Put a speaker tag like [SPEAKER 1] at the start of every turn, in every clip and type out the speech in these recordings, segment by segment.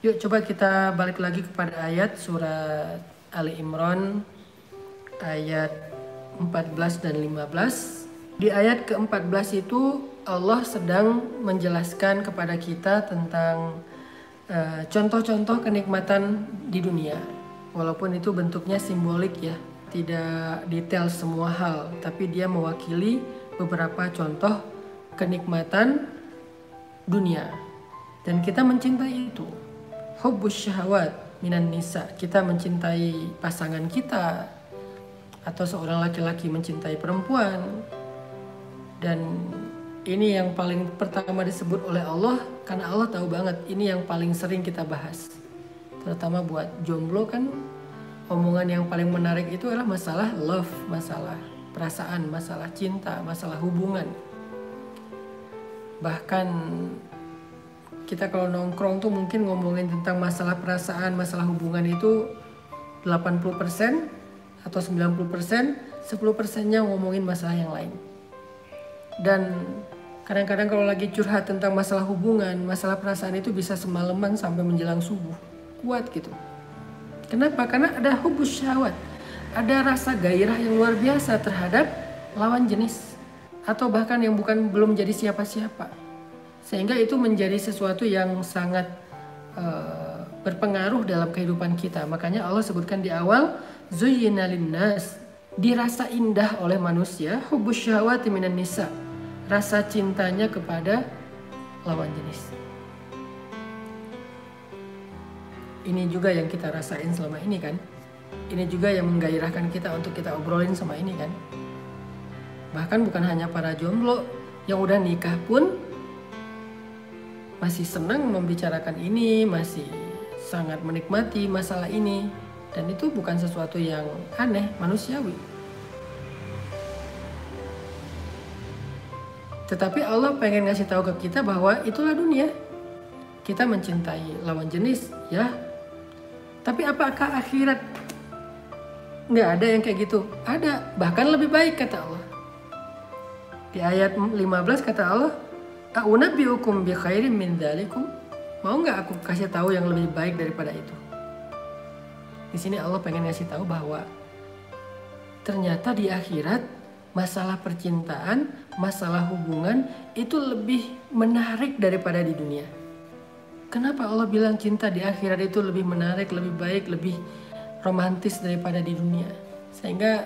[SPEAKER 1] Yuk coba kita balik lagi kepada ayat surat Ali Imran ayat 14 dan 15. Di ayat ke-14 itu Allah sedang menjelaskan kepada kita tentang contoh-contoh kenikmatan di dunia. Walaupun itu bentuknya simbolik ya, tidak detail semua hal, tapi dia mewakili beberapa contoh kenikmatan dunia. Dan kita mencintai itu. Hubbus syahwat minan nisa, kita mencintai pasangan kita, atau seorang laki-laki mencintai perempuan. Dan ini yang paling pertama disebut oleh Allah, karena Allah tahu banget ini yang paling sering kita bahas. Terutama buat jomblo kan, omongan yang paling menarik itu adalah masalah love, masalah perasaan, masalah cinta, masalah hubungan. Bahkan kita kalau nongkrong tuh mungkin ngomongin tentang masalah perasaan, masalah hubungan itu 80% atau 90%, 10%-nya ngomongin masalah yang lain. Dan kadang-kadang kalau lagi curhat tentang masalah hubungan, masalah perasaan itu bisa semalaman sampai menjelang subuh. Kuat gitu. Kenapa? Karena ada hubus syahwat. Ada rasa gairah yang luar biasa terhadap lawan jenis. Atau bahkan yang belum jadi siapa-siapa. Sehingga itu menjadi sesuatu yang sangat berpengaruh dalam kehidupan kita. Makanya Allah sebutkan di awal, zuyyina linnas, dirasa indah oleh manusia, hubbus syahwati minan nisa, rasa cintanya kepada lawan jenis. Ini juga yang kita rasain selama ini kan. Ini juga yang menggairahkan kita untuk kita obrolin sama ini kan. Bahkan bukan hanya para jomblo, yang udah nikah pun masih senang membicarakan ini, masih sangat menikmati masalah ini. Dan itu bukan sesuatu yang aneh, manusiawi. Tetapi Allah pengen ngasih tahu ke kita bahwa itulah dunia. Kita mencintai lawan jenis, ya. Tapi apakah akhirat? Nggak ada yang kayak gitu. Ada, bahkan lebih baik kata Allah. Di ayat 15 kata Allah, "A'unabbi'ukum bi khairin min dzalikum?" Mau nggak aku kasih tahu yang lebih baik daripada itu? Di sini Allah pengen ngasih tahu bahwa ternyata di akhirat masalah percintaan, masalah hubungan itu lebih menarik daripada di dunia. Kenapa Allah bilang cinta di akhirat itu lebih menarik, lebih baik, lebih romantis daripada di dunia? Sehingga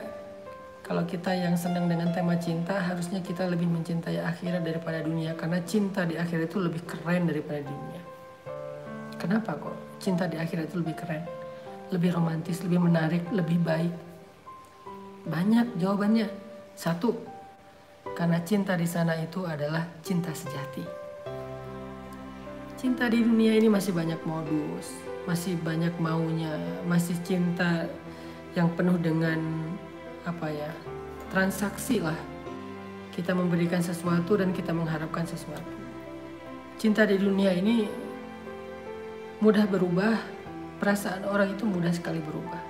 [SPEAKER 1] kalau kita yang senang dengan tema cinta, harusnya kita lebih mencintai akhirat daripada dunia. Karena cinta di akhirat itu lebih keren daripada di dunia. Kenapa kok cinta di akhirat itu lebih keren? Lebih romantis, lebih menarik, lebih baik? Banyak jawabannya. Satu, karena cinta di sana itu adalah cinta sejati. Cinta di dunia ini masih banyak modus, masih banyak maunya, masih cinta yang penuh dengan transaksi lah. Kita memberikan sesuatu dan kita mengharapkan sesuatu. Cinta di dunia ini mudah berubah, perasaan orang itu mudah sekali berubah.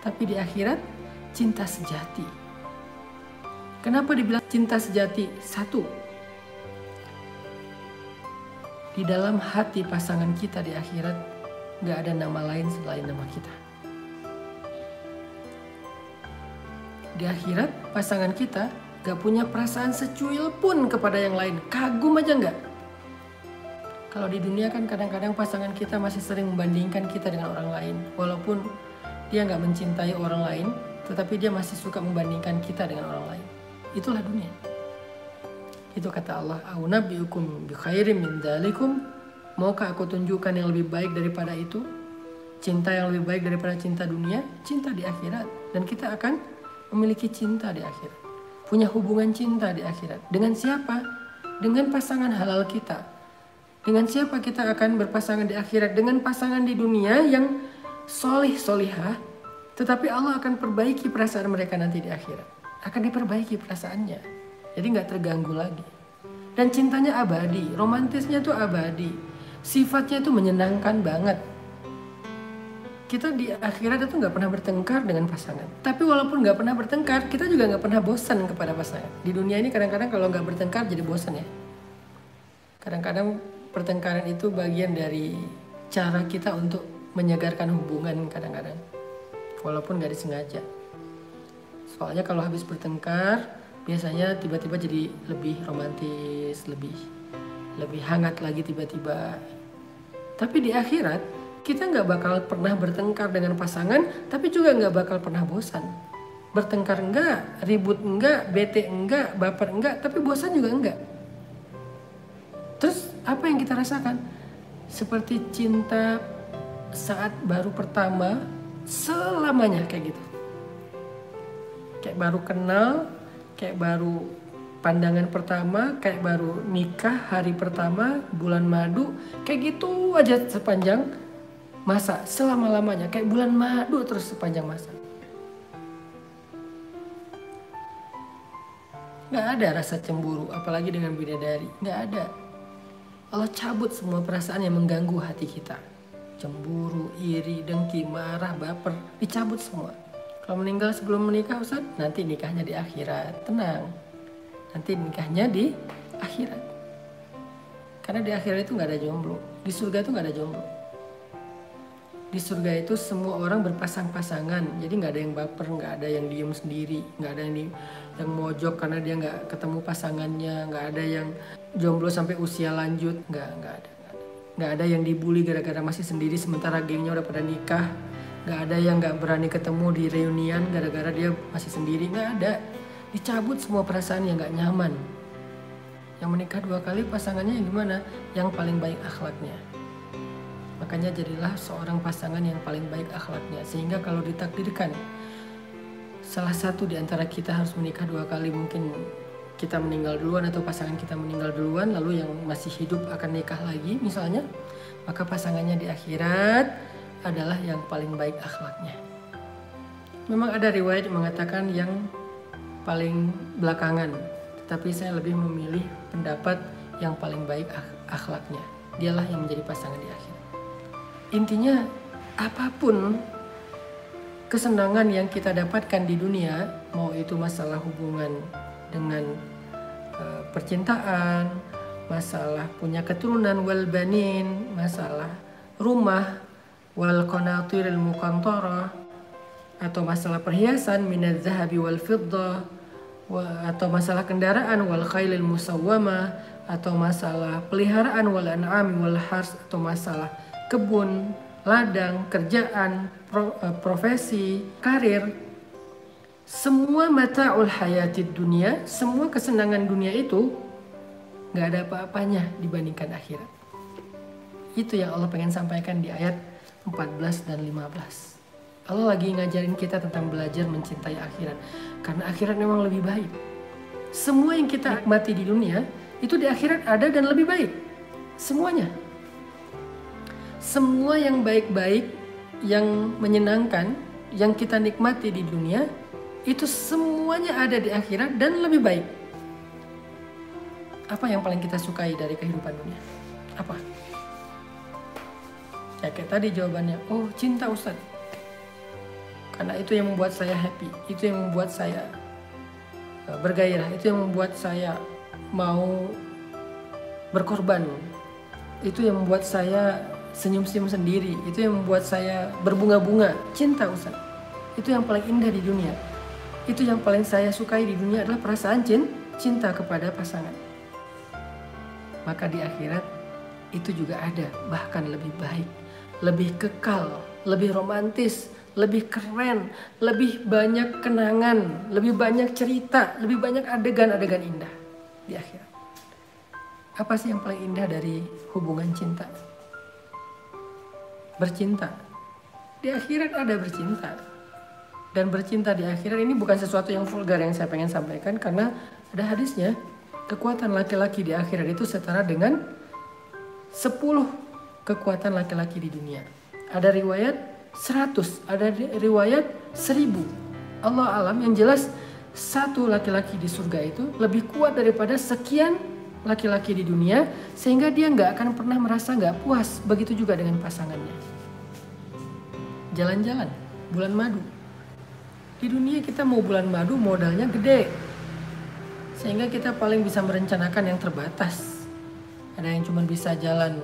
[SPEAKER 1] Tapi di akhirat, cinta sejati. Kenapa dibilang cinta sejati? Satu, di dalam hati pasangan kita di akhirat gak ada nama lain selain nama kita. Di akhirat pasangan kita gak punya perasaan secuil pun kepada yang lain. Kagum aja gak? Kalau di dunia kan kadang-kadang pasangan kita masih sering membandingkan kita dengan orang lain. Walaupun dia gak mencintai orang lain, tetapi dia masih suka membandingkan kita dengan orang lain. Itulah dunia. Itu kata Allah, "A'unabbi'ukum bi khairin min dzalikum?" Maukah aku tunjukkan yang lebih baik daripada itu? Cinta yang lebih baik daripada cinta dunia, cinta di akhirat. Dan kita akan memiliki cinta di akhirat. Punya hubungan cinta di akhirat. Dengan siapa? Dengan pasangan halal kita. Dengan siapa kita akan berpasangan di akhirat? Dengan pasangan di dunia yang solih-solihah. Tetapi Allah akan perbaiki perasaan mereka nanti di akhirat. Akan diperbaiki perasaannya. Jadi gak terganggu lagi. Dan cintanya abadi. Romantisnya tuh abadi. Sifatnya tuh menyenangkan banget. Kita di akhirat itu gak pernah bertengkar dengan pasangan. Tapi walaupun gak pernah bertengkar, kita juga gak pernah bosan kepada pasangan. Di dunia ini kadang-kadang kalau gak bertengkar jadi bosan ya. Kadang-kadang pertengkaran itu bagian dari cara kita untuk menyegarkan hubungan kadang-kadang, walaupun gak disengaja. Soalnya kalau habis bertengkar, biasanya tiba-tiba jadi lebih romantis, lebih hangat lagi tiba-tiba. Tapi di akhirat, kita gak bakal pernah bertengkar dengan pasangan, tapi juga gak bakal pernah bosan. Bertengkar enggak, ribut enggak, bete enggak, baper enggak, tapi bosan juga enggak. Terus apa yang kita rasakan? Seperti cinta saat baru pertama, selamanya kayak gitu. Kayak baru kenal, kayak baru pandangan pertama, kayak baru nikah hari pertama, bulan madu, kayak gitu aja sepanjang masa, selama-lamanya, kayak bulan madu terus sepanjang masa. Gak ada rasa cemburu, apalagi dengan bidadari, gak ada. Allah cabut semua perasaan yang mengganggu hati kita. Cemburu, iri, dengki, marah, baper, dicabut semua. Kalau meninggal sebelum menikah, Ustaz, nanti nikahnya di akhirat. Tenang, nanti nikahnya di akhirat. Karena di akhirat itu gak ada jomblo. Di surga itu gak ada jomblo. Di surga itu semua orang berpasang-pasangan. Jadi gak ada yang baper, gak ada yang diem sendiri, gak ada yang mojok karena dia gak ketemu pasangannya, gak ada yang jomblo sampai usia lanjut, gak ada. Gak ada yang dibully gara-gara masih sendiri sementara gengnya udah pada nikah. Gak ada yang gak berani ketemu di reunian gara-gara dia masih sendiri, gak ada. Dicabut semua perasaan yang gak nyaman. Yang menikah 2 kali pasangannya yang gimana? Yang paling baik akhlaknya. Makanya jadilah seorang pasangan yang paling baik akhlaknya. Sehingga kalau ditakdirkan salah satu di antara kita harus menikah 2 kali, mungkin kita meninggal duluan atau pasangan kita meninggal duluan, lalu yang masih hidup akan nikah lagi misalnya, maka pasangannya di akhirat adalah yang paling baik akhlaknya. Memang ada riwayat yang mengatakan yang paling belakangan, tetapi saya lebih memilih pendapat yang paling baik akhlaknya. Dialah yang menjadi pasangan di akhirat. Intinya apapun kesenangan yang kita dapatkan di dunia, mau itu masalah hubungan dengan percintaan, masalah punya keturunan wal banin, masalah rumah wal qanatiril muqantarah, atau masalah perhiasan minaz zahabi wal fiddah, atau masalah kendaraan wal khailil musawwamah, atau masalah peliharaan wal an'ami wal hars, atau masalah kebun, ladang, kerjaan, profesi, karir. Semua mata'ul hayatid dunia, semua kesenangan dunia itu gak ada apa-apanya dibandingkan akhirat. Itu yang Allah pengen sampaikan di ayat 14 dan 15. Allah lagi ngajarin kita tentang belajar mencintai akhirat. Karena akhirat memang lebih baik. Semua yang kita nikmati di dunia, itu di akhirat ada dan lebih baik. Semuanya. Semua yang baik-baik, yang menyenangkan, yang kita nikmati di dunia, itu semuanya ada di akhirat dan lebih baik. Apa yang paling kita sukai dari kehidupan dunia? Apa? Ya kayak tadi jawabannya, oh cinta Ustaz. Karena itu yang membuat saya happy, itu yang membuat saya bergairah, itu yang membuat saya mau berkorban, itu yang membuat saya senyum-senyum sendiri, itu yang membuat saya berbunga-bunga. Cinta Ustaz, itu yang paling indah di dunia. Itu yang paling saya sukai di dunia adalah perasaan cinta kepada pasangan. Maka di akhirat itu juga ada, bahkan lebih baik, lebih kekal, lebih romantis, lebih keren, lebih banyak kenangan, lebih banyak cerita, lebih banyak adegan-adegan indah di akhirat. Apa sih yang paling indah dari hubungan cinta? Bercinta. Di akhirat ada bercinta. Dan bercinta di akhirat ini bukan sesuatu yang vulgar yang saya pengen sampaikan, karena ada hadisnya. Kekuatan laki-laki di akhirat itu setara dengan 10 kekuatan laki-laki di dunia. Ada riwayat 100, ada riwayat 1000. Allah alam, yang jelas satu laki-laki di surga itu lebih kuat daripada sekian laki-laki di dunia, sehingga dia gak akan pernah merasa gak puas. Begitu juga dengan pasangannya. Jalan-jalan, bulan madu. Di dunia kita mau bulan madu modalnya gede, sehingga kita paling bisa merencanakan yang terbatas. Ada yang cuma bisa jalan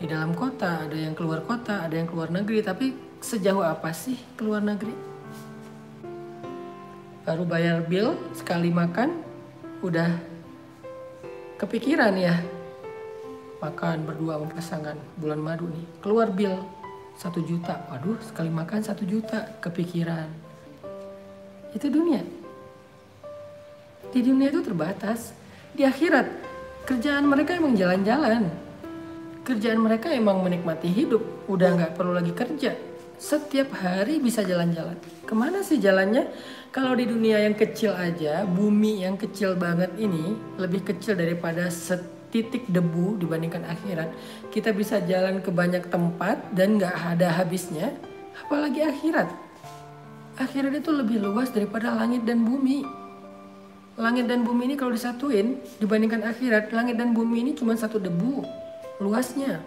[SPEAKER 1] di dalam kota, ada yang keluar kota, ada yang keluar negeri. Tapi sejauh apa sih keluar negeri? Baru bayar bill sekali makan udah kepikiran ya, makan berdua sama pasangan bulan madu nih, keluar bill 1 juta. Waduh, sekali makan 1 juta, kepikiran. Itu dunia. Di dunia itu terbatas. Di akhirat kerjaan mereka emang jalan-jalan. Kerjaan mereka emang menikmati hidup. Udah gak perlu lagi kerja. Setiap hari bisa jalan-jalan. Kemana sih jalannya? Kalau di dunia yang kecil aja, bumi yang kecil banget ini lebih kecil daripada setitik debu dibandingkan akhirat. Kita bisa jalan ke banyak tempat dan gak ada habisnya. Apalagi akhirat. Akhirat itu lebih luas daripada langit dan bumi. Langit dan bumi ini kalau disatuin dibandingkan akhirat, langit dan bumi ini cuma satu debu luasnya.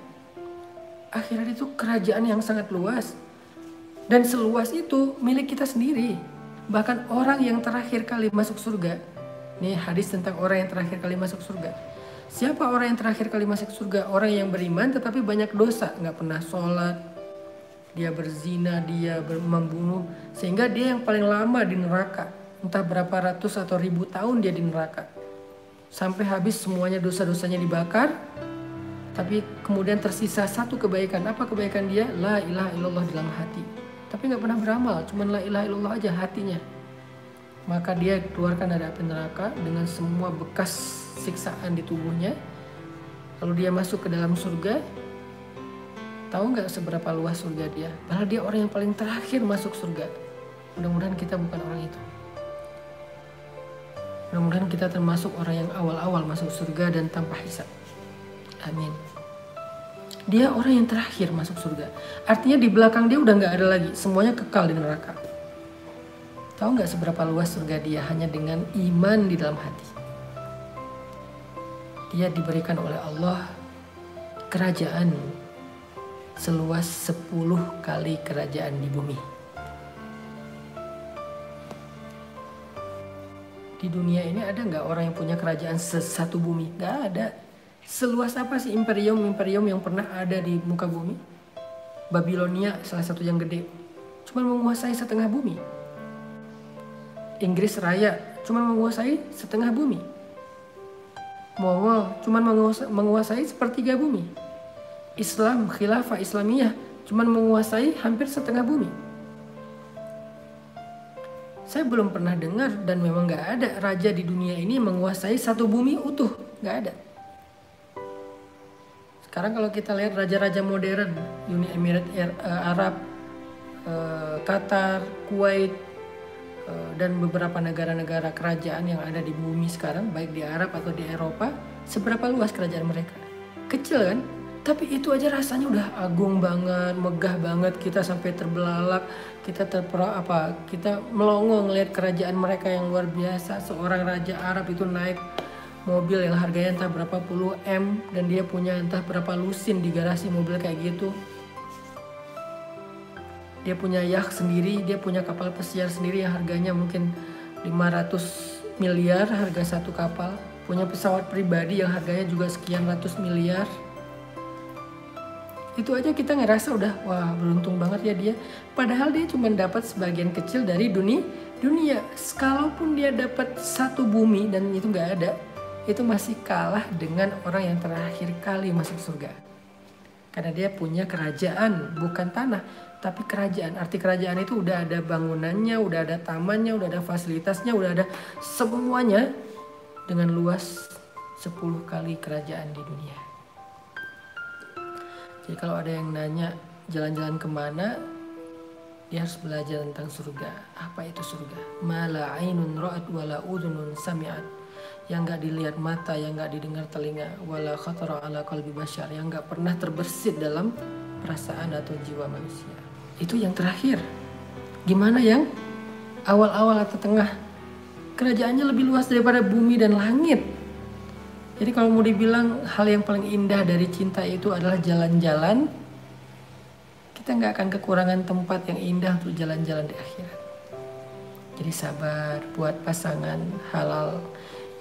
[SPEAKER 1] Akhirat itu kerajaan yang sangat luas. Dan seluas itu milik kita sendiri. Bahkan orang yang terakhir kali masuk surga. Nih hadis tentang orang yang terakhir kali masuk surga. Siapa orang yang terakhir kali masuk surga? Orang yang beriman tetapi banyak dosa. Gak pernah sholat. Dia berzina, dia membunuh. Sehingga dia yang paling lama di neraka. Entah berapa ratus atau ribu tahun dia di neraka. Sampai habis semuanya dosa-dosanya dibakar. Tapi kemudian tersisa satu kebaikan. Apa kebaikan dia? La ilaha illallah dalam hati. Tapi gak pernah beramal, cuman la ilaha illallah aja hatinya. Maka dia keluarkan dari api neraka dengan semua bekas siksaan di tubuhnya. Lalu dia masuk ke dalam surga. Tahu gak seberapa luas surga dia? Padahal dia orang yang paling terakhir masuk surga. Mudah-mudahan kita bukan orang itu. Mudah-mudahan kita termasuk orang yang awal-awal masuk surga dan tanpa hisab. Amin. Dia orang yang terakhir masuk surga. Artinya di belakang dia udah gak ada lagi. Semuanya kekal di neraka. Tahu gak seberapa luas surga dia hanya dengan iman di dalam hati. Dia diberikan oleh Allah kerajaan seluas 10 kali kerajaan di bumi. Di dunia ini ada gak orang yang punya kerajaan satu bumi? Gak ada. Seluas apa sih imperium yang pernah ada di muka bumi? Babilonia salah satu yang gede, cuma menguasai setengah bumi. Inggris Raya cuma menguasai setengah bumi. Mongol cuma menguasai sepertiga bumi. Islam, khilafah Islamiyah cuma menguasai hampir setengah bumi. Saya belum pernah dengar dan memang gak ada raja di dunia ini menguasai satu bumi utuh, gak ada. Sekarang kalau kita lihat raja-raja modern, Uni Emirat Arab, Qatar, Kuwait, dan beberapa negara-negara kerajaan yang ada di bumi sekarang, baik di Arab atau di Eropa, seberapa luas kerajaan mereka? Kecil kan? Tapi itu aja rasanya udah agung banget, megah banget, kita sampai terbelalak, kita kita melongo ngelihat kerajaan mereka yang luar biasa. Seorang raja Arab itu naik mobil yang harganya entah berapa puluh M dan dia punya entah berapa lusin di garasi mobil kayak gitu. Dia punya yacht sendiri, dia punya kapal pesiar sendiri yang harganya mungkin 500 miliar harga satu kapal. Punya pesawat pribadi yang harganya juga sekian ratus miliar. Itu aja kita ngerasa udah wah beruntung banget ya dia. Padahal dia cuma dapat sebagian kecil dari dunia. Kalaupun dia dapat satu bumi dan itu nggak ada, itu masih kalah dengan orang yang terakhir kali masuk surga. Karena dia punya kerajaan, bukan tanah, tapi kerajaan. Arti kerajaan itu udah ada bangunannya, udah ada tamannya, udah ada fasilitasnya, udah ada semuanya dengan luas 10 kali kerajaan di dunia. Jadi kalau ada yang nanya jalan-jalan kemana, dia harus belajar tentang surga. Apa itu surga? Ma la ainun ra'at wa la udhunun sami'at. Yang gak dilihat mata, yang gak didengar telinga, wala khatara ala qalbi bashar, yang gak pernah terbersit dalam perasaan atau jiwa manusia. Itu yang terakhir. Gimana yang awal-awal atau tengah? Kerajaannya lebih luas daripada bumi dan langit. Jadi kalau mau dibilang hal yang paling indah dari cinta itu adalah jalan-jalan, kita gak akan kekurangan tempat yang indah untuk jalan-jalan di akhirat. Jadi sabar buat pasangan halal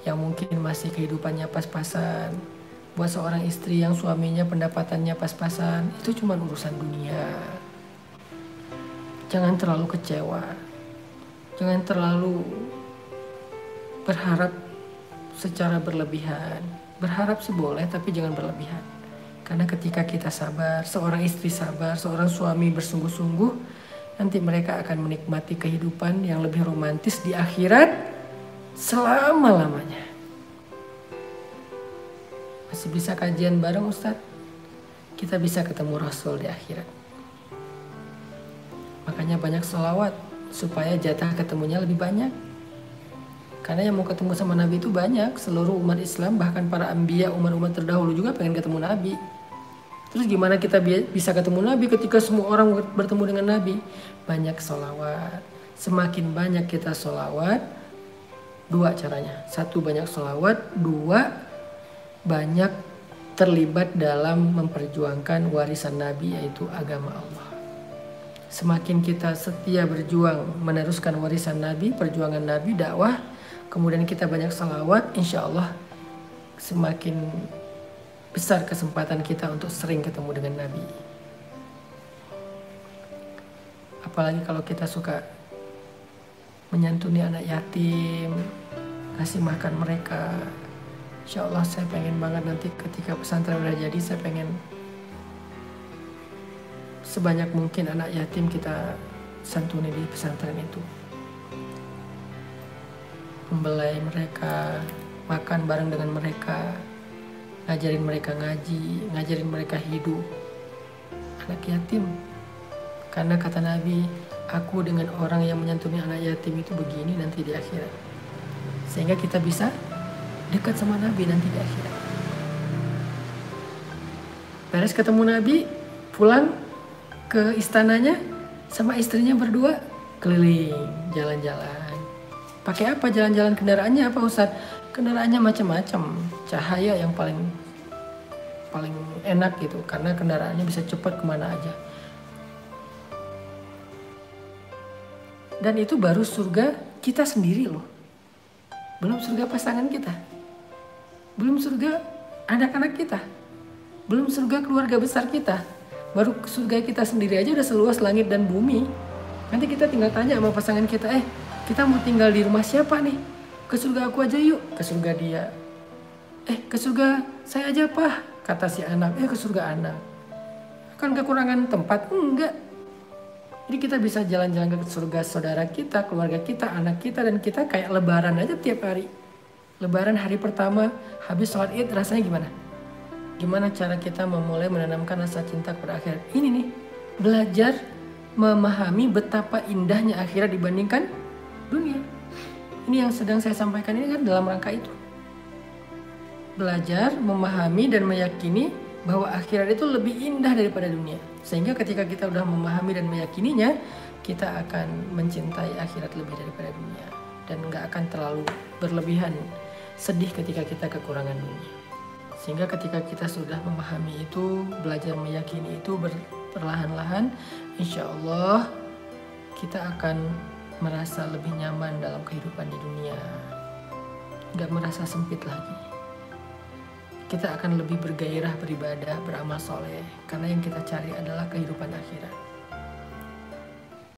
[SPEAKER 1] yang mungkin masih kehidupannya pas-pasan, Buat seorang istri yang suaminya pendapatannya pas-pasan, itu cuma urusan dunia. Jangan terlalu kecewa. Jangan terlalu berharap secara berlebihan. Berharap sih boleh, tapi jangan berlebihan. Karena ketika kita sabar, seorang istri sabar, seorang suami bersungguh-sungguh, nanti mereka akan menikmati kehidupan yang lebih romantis di akhirat selama-lamanya. Masih bisa kajian bareng Ustadz? Kita bisa ketemu Rasul di akhirat. Makanya banyak sholawat supaya jatah ketemunya lebih banyak. Karena yang mau ketemu sama Nabi itu banyak. Seluruh umat Islam, bahkan para anbiya, umat-umat terdahulu juga pengen ketemu Nabi. Terus gimana kita bisa ketemu Nabi ketika semua orang bertemu dengan Nabi? Banyak sholawat. Semakin banyak kita sholawat, dua caranya. Satu, banyak sholawat. Dua, banyak terlibat dalam memperjuangkan warisan Nabi, yaitu agama Allah. Semakin kita setia berjuang meneruskan warisan Nabi, perjuangan Nabi, dakwah, kemudian kita banyak salawat, insya Allah semakin besar kesempatan kita untuk sering ketemu dengan Nabi. Apalagi kalau kita suka menyantuni anak yatim, kasih makan mereka. Insya Allah saya pengen banget nanti ketika pesantren udah jadi, saya pengen sebanyak mungkin anak yatim kita santuni di pesantren itu. Membelai mereka, makan bareng dengan mereka, ngajarin mereka ngaji, ngajarin mereka hidup. Anak yatim. Karena kata Nabi, aku dengan orang yang menyantuni anak yatim itu begini nanti di akhirat. Sehingga kita bisa dekat sama Nabi nanti di akhirat. Beres ketemu Nabi, pulang ke istananya sama istrinya berdua keliling, jalan-jalan. Pakai apa jalan-jalan, kendaraannya apa Ustaz? Kendaraannya macam-macam. Cahaya yang paling enak gitu, karena kendaraannya bisa cepat kemana aja. Dan itu baru surga kita sendiri loh. Belum surga pasangan kita. Belum surga anak-anak kita. Belum surga keluarga besar kita. Baru surga kita sendiri aja udah seluas langit dan bumi. Nanti kita tinggal tanya sama pasangan kita, kita mau tinggal di rumah siapa nih? Ke surga aku aja yuk. Ke surga dia. Ke surga saya aja Pak, kata si anak. Ke surga anak. Kan kekurangan tempat? Enggak. Jadi kita bisa jalan-jalan ke surga saudara kita, keluarga kita, anak kita, dan kita kayak lebaran aja tiap hari. Lebaran hari pertama, habis sholat id rasanya gimana? Gimana cara kita memulai menanamkan rasa cinta kepada akhirat? Ini nih, belajar memahami betapa indahnya akhirat dibandingkan dunia. Ini yang sedang saya sampaikan ini kan dalam rangka itu. Belajar, memahami, dan meyakini bahwa akhirat itu lebih indah daripada dunia. Sehingga ketika kita udah memahami dan meyakininya, kita akan mencintai akhirat lebih daripada dunia. Dan gak akan terlalu berlebihan sedih ketika kita kekurangan dunia. Sehingga ketika kita sudah memahami itu, belajar meyakini itu perlahan-lahan, insya Allah kita akan merasa lebih nyaman dalam kehidupan di dunia. Gak merasa sempit lagi. Kita akan lebih bergairah beribadah, beramal soleh. Karena yang kita cari adalah kehidupan akhirat.